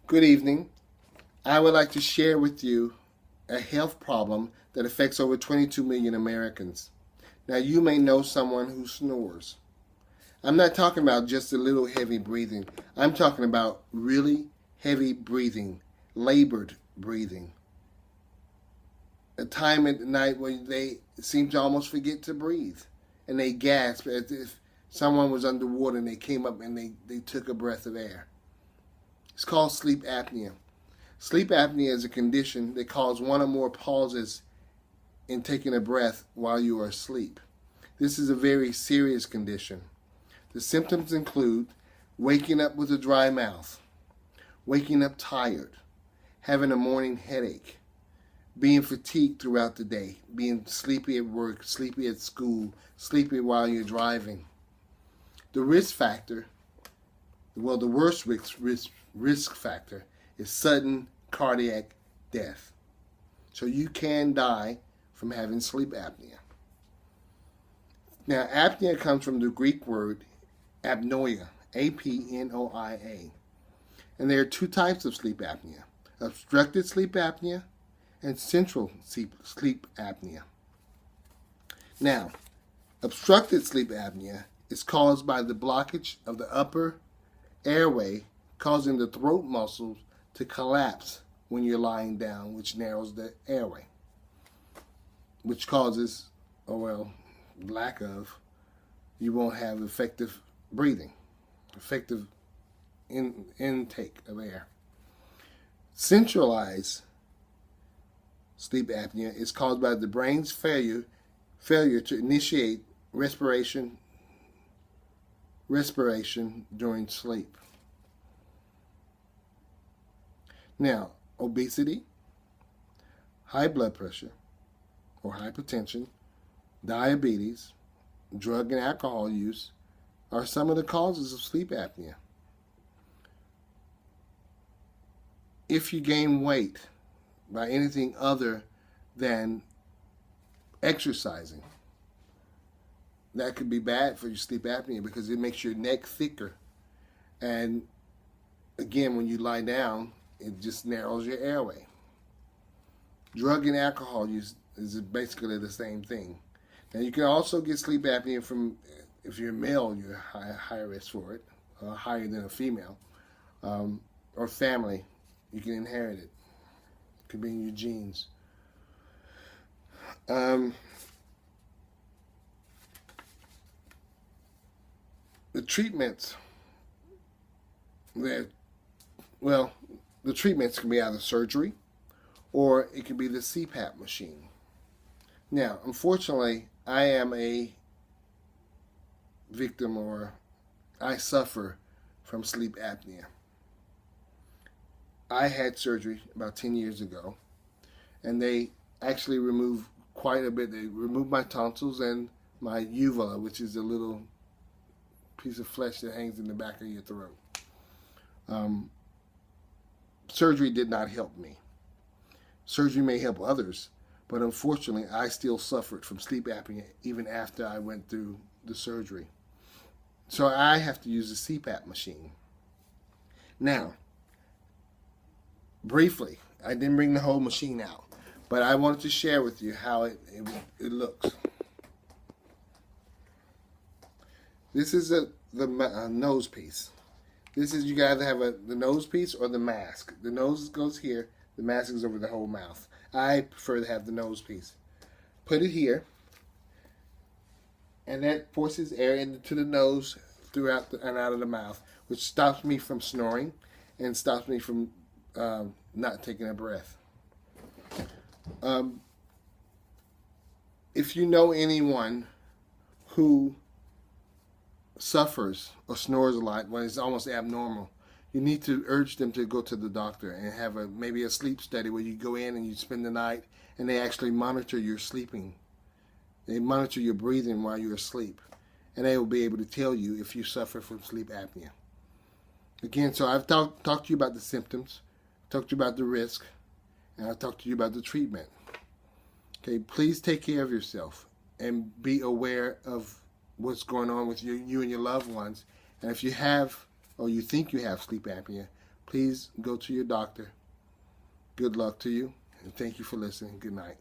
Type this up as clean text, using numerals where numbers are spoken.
Good evening. I would like to share with you a health problem that affects over 22 million Americans. Now, you may know someone who snores. I'm not talking about just a little heavy breathing. I'm talking about really heavy breathing, labored breathing. A time at night when they seem to almost forget to breathe and they gasp as if someone was underwater and they came up and they took a breath of air. It's called sleep apnea. Sleep apnea is a condition that causes one or more pauses in taking a breath while you are asleep. This is a very serious condition. The symptoms include waking up with a dry mouth, waking up tired, having a morning headache, being fatigued throughout the day, being sleepy at work, sleepy at school, sleepy while you're driving. The risk factor, the worst risk factor is sudden cardiac death. So you can die from having sleep apnea. Now, apnea comes from the Greek word apnoia, A-P-N-O-I-A. And there are two types of sleep apnea: obstructed sleep apnea and central sleep apnea. Now, obstructed sleep apnea is caused by the blockage of the upper airway, causing the throat muscles to collapse when you're lying down, which narrows the airway, which causes, lack of, you won't have effective breathing, effective intake of air. Centralized sleep apnea is caused by the brain's failure to initiate respiration during sleep. Now, obesity, high blood pressure or hypertension, diabetes, drug and alcohol use are some of the causes of sleep apnea. If you gain weight by anything other than exercising, that could be bad for your sleep apnea because it makes your neck thicker. And again, when you lie down, it just narrows your airway. Drug and alcohol use is basically the same thing. Now, you can also get sleep apnea from, if you're male, you're higher risk for it, higher than a female, or family. You can inherit it. It could be in your genes. The treatments, the treatments can be either surgery or it can be the CPAP machine. Now, unfortunately, I am a victim, or I suffer from sleep apnea. I had surgery about 10 years ago, and they actually removed quite a bit. They removed my tonsils and my uvula, which is a little piece of flesh that hangs in the back of your throat. Surgery did not help me. Surgery may help others, but unfortunately, I still suffered from sleep apnea even after I went through the surgery. So I have to use the CPAP machine. Now, briefly, I didn't bring the whole machine out, but I wanted to share with you how it looks. This is the nose piece. This is, you can either have the nose piece or the mask. The nose goes here, the mask is over the whole mouth. I prefer to have the nose piece. Put it here, and that forces air into the nose throughout and out of the mouth, which stops me from snoring and stops me from not taking a breath. If you know anyone who suffers or snores a lot when it's almost abnormal, you need to urge them to go to the doctor and have maybe a sleep study where you go in and you spend the night and they actually monitor your sleeping. They monitor your breathing while you're asleep, and they will be able to tell you if you suffer from sleep apnea. Again, so I've talked to you about the symptoms, talked to you about the risk, and I've talked to you about the treatment. Okay, please take care of yourself and be aware of what's going on with you and your loved ones. And if you have, or you think you have sleep apnea, please go to your doctor. Good luck to you, and thank you for listening. Good night.